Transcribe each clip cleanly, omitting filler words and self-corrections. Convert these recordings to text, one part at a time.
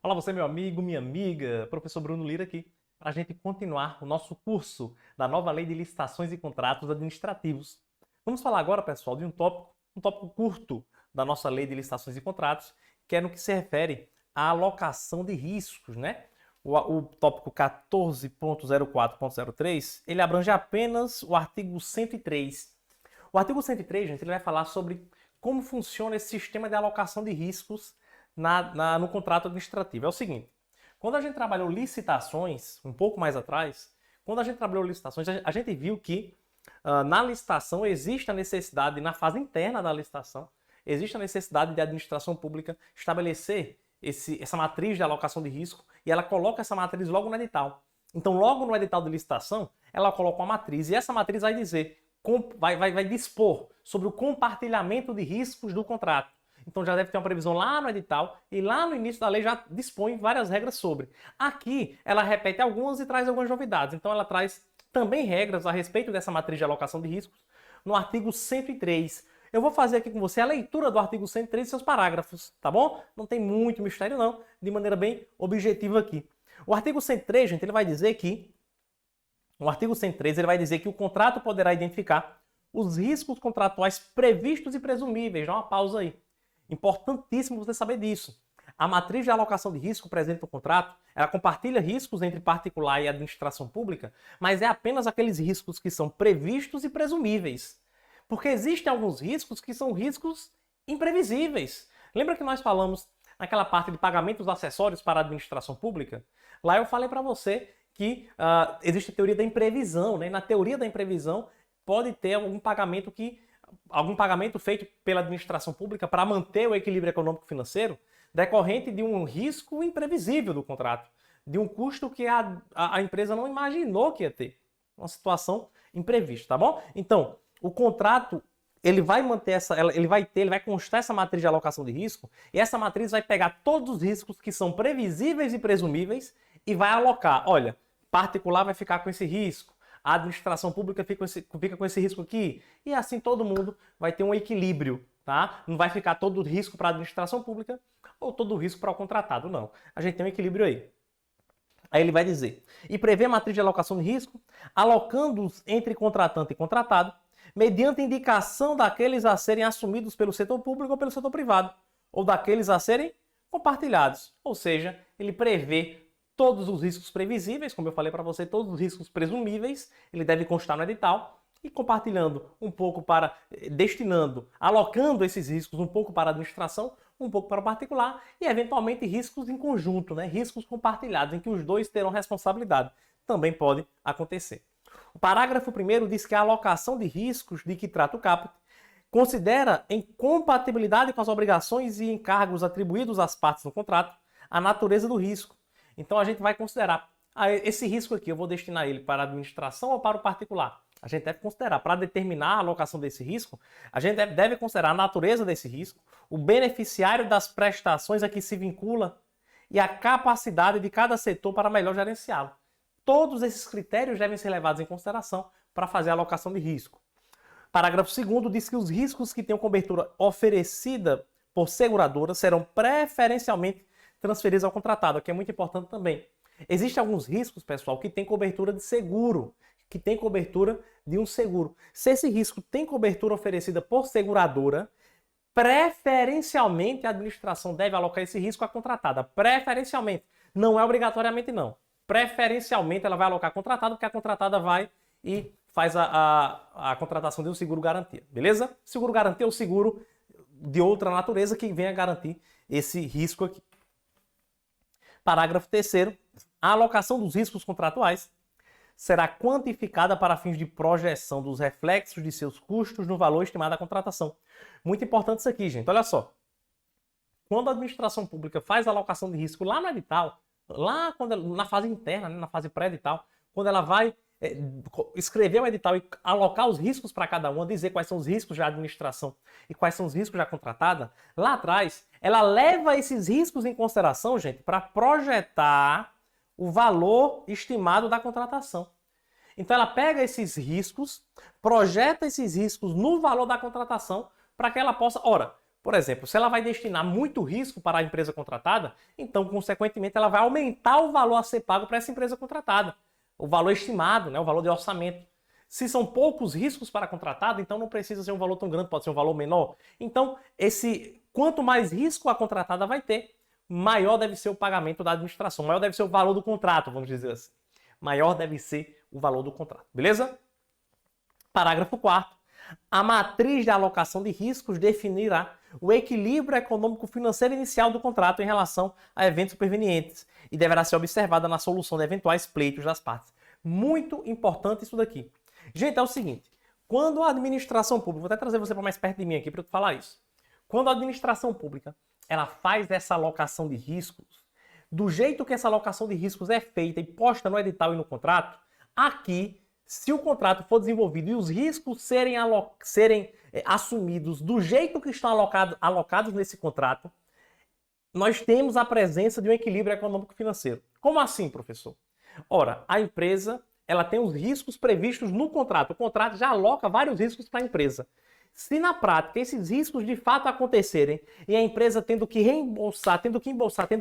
Olá você, meu amigo, minha amiga, professor Bruno Lira aqui, para a gente continuar o nosso curso da nova Lei de Licitações e Contratos Administrativos. Vamos falar agora, pessoal, de um tópico curto da nossa Lei de Licitações e Contratos, que é no que se refere à alocação de riscos, né? O tópico 14.04.03, ele abrange apenas o artigo 103. O artigo 103, gente, ele vai falar sobre como funciona esse sistema de alocação de riscos no contrato administrativo. É o seguinte, quando a gente trabalhou licitações, um pouco mais atrás, quando a gente trabalhou licitações, a gente viu que na licitação existe a necessidade, na fase interna da licitação, existe a necessidade de administração pública estabelecer essa matriz de alocação de risco e ela coloca essa matriz logo no edital. Então, logo no edital de licitação, ela coloca uma matriz e essa matriz vai dizer, vai dispor sobre o compartilhamento de riscos do contrato. Então já deve ter uma previsão lá no edital e lá no início da lei já dispõe várias regras sobre. Aqui ela repete algumas e traz algumas novidades. Então ela traz também regras a respeito dessa matriz de alocação de riscos no artigo 103. Eu vou fazer aqui com você a leitura do artigo 103 e seus parágrafos, tá bom? Não tem muito mistério não, de maneira bem objetiva aqui. O artigo 103, gente, ele vai dizer que o contrato poderá identificar os riscos contratuais previstos e presumíveis. Dá uma pausa aí. Importantíssimo você saber disso. A matriz de alocação de risco presente no contrato, ela compartilha riscos entre particular e administração pública, mas é apenas aqueles riscos que são previstos e presumíveis. Porque existem alguns riscos que são riscos imprevisíveis. Lembra que nós falamos naquela parte de pagamentos acessórios para a administração pública? Lá eu falei para você que existe a teoria da imprevisão, né? E na teoria da imprevisão pode ter algum pagamento feito pela administração pública para manter o equilíbrio econômico-financeiro decorrente de um risco imprevisível do contrato, de um custo que a empresa não imaginou que ia ter. Uma situação imprevista, tá bom? Então, o contrato, ele vai constar essa matriz de alocação de risco e essa matriz vai pegar todos os riscos que são previsíveis e presumíveis e vai alocar. Olha, particular vai ficar com esse risco, a administração pública fica com esse risco aqui, e assim todo mundo vai ter um equilíbrio, tá? Não vai ficar todo o risco para a administração pública ou todo o risco para o contratado, não. A gente tem um equilíbrio aí. Aí ele vai dizer, e prevê a matriz de alocação de risco, alocando-os entre contratante e contratado, mediante indicação daqueles a serem assumidos pelo setor público ou pelo setor privado, ou daqueles a serem compartilhados. Ou seja, ele prevê todos os riscos previsíveis, como eu falei para você, todos os riscos presumíveis, ele deve constar no edital, e compartilhando um pouco alocando esses riscos um pouco para a administração, um pouco para o particular, e eventualmente riscos em conjunto, né? Riscos compartilhados, em que os dois terão responsabilidade. Também pode acontecer. O parágrafo 1º diz que a alocação de riscos de que trata o caput considera em compatibilidade com as obrigações e encargos atribuídos às partes no contrato a natureza do risco. Então a gente vai considerar, esse risco aqui, eu vou destinar ele para a administração ou para o particular? A gente deve considerar, para determinar a alocação desse risco, a gente deve considerar a natureza desse risco, o beneficiário das prestações a que se vincula e a capacidade de cada setor para melhor gerenciá-lo. Todos esses critérios devem ser levados em consideração para fazer a alocação de risco. Parágrafo 2º diz que os riscos que tenham cobertura oferecida por seguradora serão preferencialmente transferidos ao contratado, que é muito importante também. Existem alguns riscos, pessoal, que tem cobertura de seguro, que tem cobertura de um seguro. Se esse risco tem cobertura oferecida por seguradora, preferencialmente a administração deve alocar esse risco à contratada. Preferencialmente. Não é obrigatoriamente, não. Preferencialmente ela vai alocar a contratada, porque a contratada vai e faz a contratação de um seguro garantia. Beleza? Seguro garantia é o seguro de outra natureza que venha garantir esse risco aqui. Parágrafo 3º. A alocação dos riscos contratuais será quantificada para fins de projeção dos reflexos de seus custos no valor estimado da contratação. Muito importante isso aqui, gente. Olha só. Quando a administração pública faz a alocação de risco lá no edital, na fase interna, né, na fase pré-edital, quando ela vai escrever o edital e alocar os riscos para cada uma, dizer quais são os riscos da administração e quais são os riscos da contratada, lá atrás, ela leva esses riscos em consideração, gente, para projetar o valor estimado da contratação. Então ela pega esses riscos, projeta esses riscos no valor da contratação para que ela possa... Ora, por exemplo, se ela vai destinar muito risco para a empresa contratada, então, consequentemente, ela vai aumentar o valor a ser pago para essa empresa contratada. O valor estimado, né, o valor de orçamento. Se são poucos riscos para a contratada, então não precisa ser um valor tão grande, pode ser um valor menor. Então, quanto mais risco a contratada vai ter, maior deve ser o pagamento da administração, maior deve ser o valor do contrato, vamos dizer assim. Maior deve ser o valor do contrato, beleza? Parágrafo 4º. A matriz de alocação de riscos definirá o equilíbrio econômico-financeiro inicial do contrato em relação a eventos supervenientes e deverá ser observada na solução de eventuais pleitos das partes. Muito importante isso daqui. Gente, é o seguinte, quando a administração pública, vou até trazer você para mais perto de mim aqui para eu te falar isso. Quando a administração pública ela faz essa alocação de riscos, do jeito que essa alocação de riscos é feita e posta no edital e no contrato, aqui, se o contrato for desenvolvido e os riscos serem assumidos do jeito que estão alocados nesse contrato, nós temos a presença de um equilíbrio econômico-financeiro. Como assim, professor? Ora, a empresa ela tem os riscos previstos no contrato. O contrato já aloca vários riscos para a empresa. Se na prática esses riscos de fato acontecerem e a empresa tendo que reembolsar, tendo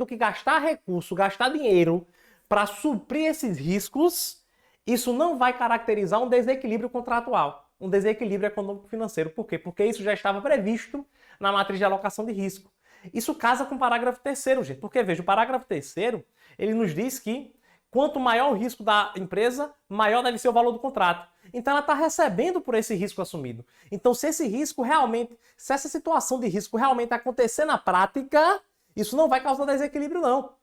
que gastar recurso, gastar dinheiro para suprir esses riscos, isso não vai caracterizar um desequilíbrio contratual, um desequilíbrio econômico-financeiro. Por quê? Porque isso já estava previsto na matriz de alocação de risco. Isso casa com o parágrafo 3º, gente. Porque, veja, o parágrafo 3º, ele nos diz que quanto maior o risco da empresa, maior deve ser o valor do contrato. Então ela está recebendo por esse risco assumido. Então se essa situação de risco realmente acontecer na prática, isso não vai causar desequilíbrio, não.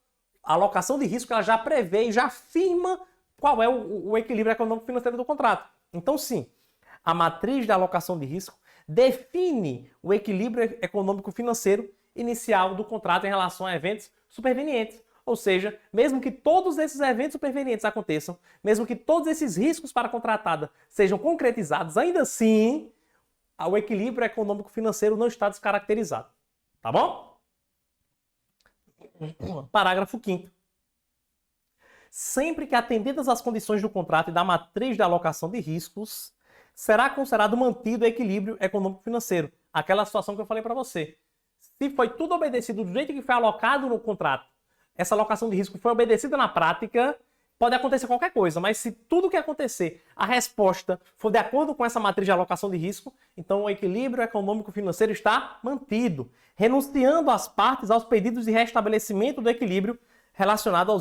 A alocação de risco ela já prevê e já afirma qual é o equilíbrio econômico-financeiro do contrato. Então sim, a matriz de alocação de risco define o equilíbrio econômico-financeiro inicial do contrato em relação a eventos supervenientes. Ou seja, mesmo que todos esses eventos supervenientes aconteçam, mesmo que todos esses riscos para a contratada sejam concretizados, ainda assim, o equilíbrio econômico-financeiro não está descaracterizado. Tá bom? Parágrafo 5º. Sempre que atendidas as condições do contrato e da matriz de alocação de riscos, será considerado mantido o equilíbrio econômico-financeiro. Aquela situação que eu falei para você. Se foi tudo obedecido do jeito que foi alocado no contrato, essa alocação de risco foi obedecida na prática, pode acontecer qualquer coisa, mas se tudo que acontecer, a resposta for de acordo com essa matriz de alocação de risco, então o equilíbrio econômico-financeiro está mantido, renunciando as partes aos pedidos de restabelecimento do equilíbrio relacionado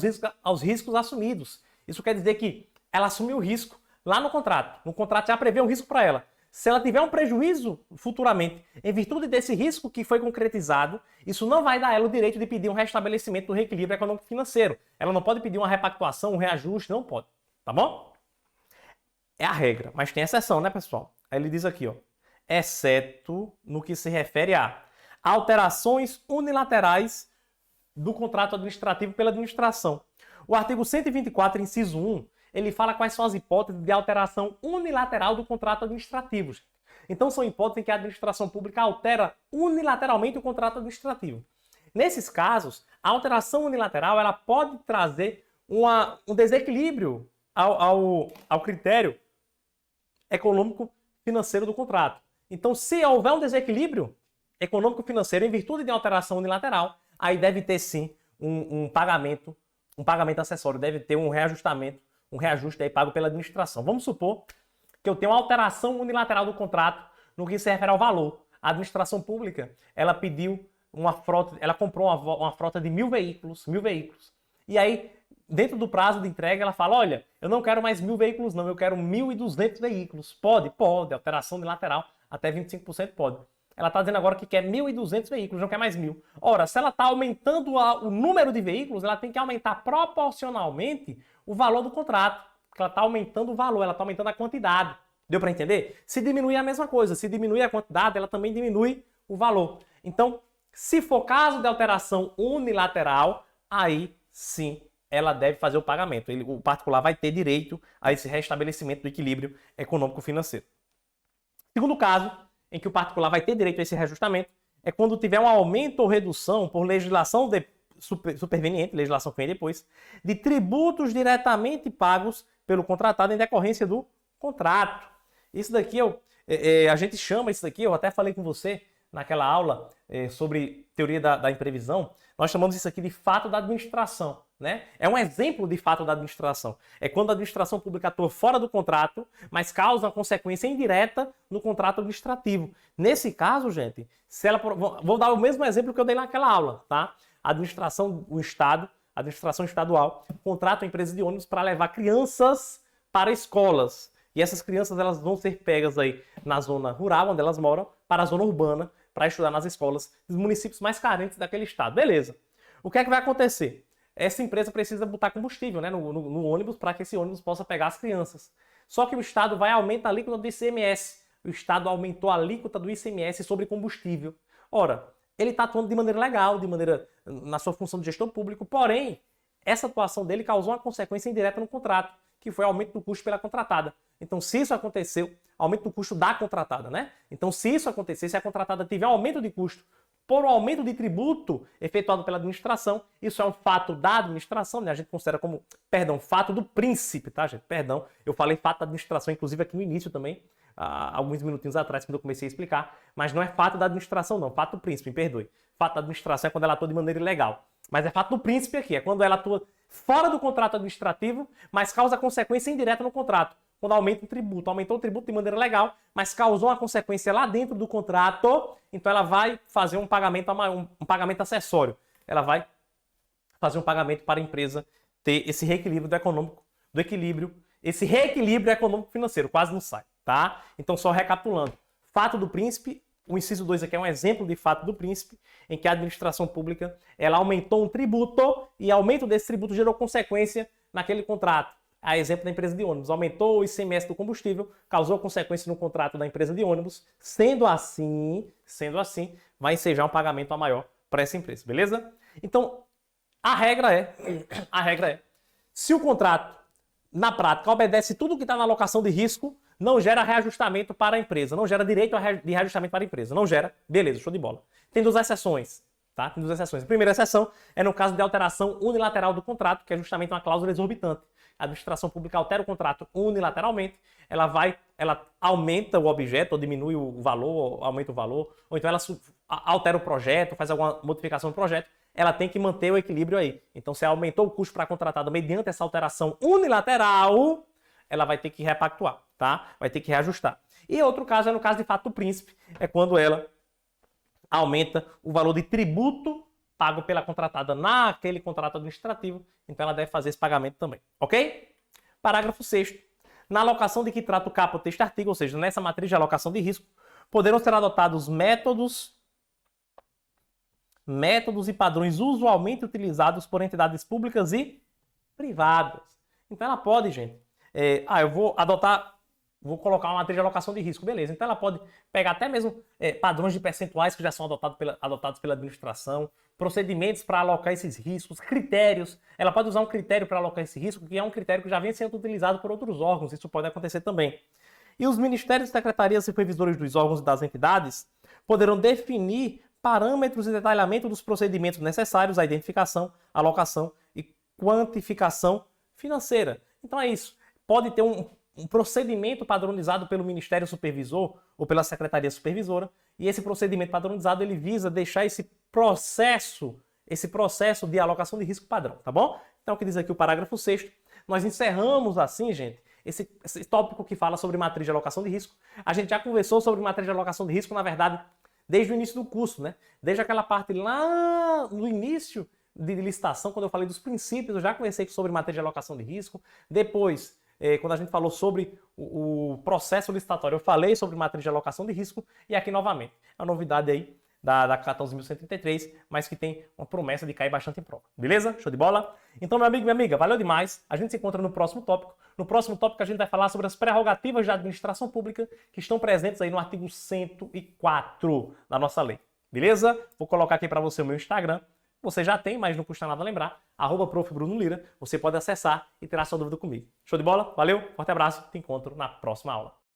aos riscos assumidos. Isso quer dizer que ela assumiu o risco lá no contrato. No contrato já prevê um risco para ela. Se ela tiver um prejuízo futuramente em virtude desse risco que foi concretizado, isso não vai dar a ela o direito de pedir um restabelecimento do reequilíbrio econômico-financeiro. Ela não pode pedir uma repactuação, um reajuste, não pode. Tá bom? É a regra, mas tem exceção, né, pessoal? Aí ele diz aqui, ó, exceto no que se refere a alterações unilaterais do contrato administrativo pela administração. O artigo 124, inciso 1, ele fala quais são as hipóteses de alteração unilateral do contrato administrativo. Então são hipóteses em que a administração pública altera unilateralmente o contrato administrativo. Nesses casos, a alteração unilateral ela pode trazer um desequilíbrio ao critério econômico-financeiro do contrato. Então, se houver um desequilíbrio econômico-financeiro em virtude de alteração unilateral, aí deve ter sim um pagamento acessório, deve ter um reajuste aí pago pela administração. Vamos supor que eu tenho uma alteração unilateral do contrato no que se refere ao valor. A administração pública, ela pediu ela comprou uma frota de 1.000 veículos. E aí, dentro do prazo de entrega, ela fala, olha, eu não quero mais 1.000 veículos não, eu quero 1.200 veículos. Pode? Pode. Alteração unilateral, até 25% pode. Ela está dizendo agora que quer 1.200 veículos, não quer mais 1.000. Ora, se ela está aumentando o número de veículos, ela tem que aumentar proporcionalmente o valor do contrato. Porque ela está aumentando o valor, ela está aumentando a quantidade. Deu para entender? Se diminuir é a mesma coisa. Se diminuir a quantidade, ela também diminui o valor. Então, se for caso de alteração unilateral, aí sim ela deve fazer o pagamento. O particular vai ter direito a esse restabelecimento do equilíbrio econômico-financeiro. Segundo caso, em que o particular vai ter direito a esse reajustamento, é quando tiver um aumento ou redução por legislação superveniente, legislação que vem depois, de tributos diretamente pagos pelo contratado em decorrência do contrato. Isso daqui a gente chama isso daqui, eu até falei com você naquela aula sobre teoria da imprevisão, nós chamamos isso aqui de fato da administração, né? É um exemplo de fato da administração. É quando a administração pública atua fora do contrato, mas causa uma consequência indireta no contrato administrativo. Nesse caso, gente, vou dar o mesmo exemplo que eu dei naquela aula, tá? A administração, o Estado, a administração estadual, contrata uma empresa de ônibus para levar crianças para escolas. E essas crianças elas vão ser pegas aí na zona rural, onde elas moram, para a zona urbana, para estudar nas escolas dos municípios mais carentes daquele estado. Beleza. O que é que vai acontecer? Essa empresa precisa botar combustível, né, no ônibus para que esse ônibus possa pegar as crianças. Só que o Estado vai aumentar a alíquota do ICMS. O Estado aumentou a alíquota do ICMS sobre combustível. Ora, ele está atuando de maneira legal, na sua função de gestor público, porém, essa atuação dele causou uma consequência indireta no contrato, que foi o aumento do custo pela contratada. Então, se isso aconteceu, aumento do custo da contratada, né? Então, se isso acontecer, se a contratada tiver um aumento de custo por um aumento de tributo efetuado pela administração, isso é um fato da administração, né? A gente considera como, fato do príncipe, tá, gente? Perdão, eu falei fato da administração, inclusive aqui no início também, alguns minutinhos atrás, quando eu comecei a explicar, mas não é fato da administração, não, fato do príncipe, me perdoe. Fato da administração é quando ela atua de maneira ilegal. Mas é fato do príncipe aqui, é quando ela atua fora do contrato administrativo, mas causa consequência indireta no contrato. Quando aumenta o tributo. Aumentou o tributo de maneira legal, mas causou uma consequência lá dentro do contrato, então ela vai fazer um pagamento acessório. Ela vai fazer um pagamento para a empresa ter esse reequilíbrio esse reequilíbrio econômico-financeiro. Quase não sai, tá? Então, só recapitulando. Fato do príncipe, o inciso 2 aqui é um exemplo de fato do príncipe, em que a administração pública ela aumentou um tributo e aumento desse tributo gerou consequência naquele contrato. A exemplo da empresa de ônibus, aumentou o ICMS do combustível, causou consequência no contrato da empresa de ônibus, sendo assim, vai ensejar um pagamento a maior para essa empresa, beleza? Então, a regra é, se o contrato, na prática, obedece tudo que está na alocação de risco, não gera reajustamento para a empresa, não gera direito de reajustamento para a empresa, não gera, beleza, show de bola. Tem duas exceções, tá? Tem duas exceções. A primeira exceção é no caso de alteração unilateral do contrato, que é justamente uma cláusula exorbitante. A administração pública altera o contrato unilateralmente, ela aumenta o objeto, ou diminui o valor, ou aumenta o valor, ou então ela altera o projeto, faz alguma modificação no projeto, ela tem que manter o equilíbrio aí. Então, se aumentou o custo para a contratada mediante essa alteração unilateral, ela vai ter que repactuar, tá? Vai ter que reajustar. E outro caso é no caso de fato do príncipe, é quando ela aumenta o valor de tributo pago pela contratada naquele contrato administrativo, então ela deve fazer esse pagamento também, ok? Parágrafo 6º. Na alocação de que trata o caput deste artigo, ou seja, nessa matriz de alocação de risco, poderão ser adotados métodos e padrões usualmente utilizados por entidades públicas e privadas. Então ela pode, gente, vou colocar uma matriz de alocação de risco, beleza. Então ela pode pegar até mesmo padrões de percentuais que já são adotados pela administração, procedimentos para alocar esses riscos, critérios. Ela pode usar um critério para alocar esse risco, que é um critério que já vem sendo utilizado por outros órgãos, isso pode acontecer também. E os ministérios, secretarias e supervisores dos órgãos e das entidades poderão definir parâmetros e detalhamento dos procedimentos necessários à identificação, alocação e quantificação financeira. Então é isso. Pode ter um procedimento padronizado pelo Ministério Supervisor ou pela Secretaria Supervisora, e esse procedimento padronizado ele visa deixar esse processo de alocação de risco padrão, tá bom? Então, o que diz aqui o parágrafo 6º, nós encerramos assim, gente, esse tópico que fala sobre matriz de alocação de risco. A gente já conversou sobre matriz de alocação de risco, na verdade, desde o início do curso, né? Desde aquela parte lá no início de licitação, quando eu falei dos princípios, eu já conversei sobre matriz de alocação de risco. Depois, quando a gente falou sobre o processo licitatório, eu falei sobre matriz de alocação de risco, e aqui novamente, a novidade aí da CAT 11.133, mas que tem uma promessa de cair bastante em prova. Beleza? Show de bola? Então, meu amigo, minha amiga, valeu demais. A gente se encontra no próximo tópico. No próximo tópico a gente vai falar sobre as prerrogativas da administração pública que estão presentes aí no artigo 104 da nossa lei. Beleza? Vou colocar aqui para você o meu Instagram. Você já tem, mas não custa nada lembrar. @profBrunoLira. Você pode acessar e tirar sua dúvida comigo. Show de bola? Valeu, forte abraço. Te encontro na próxima aula.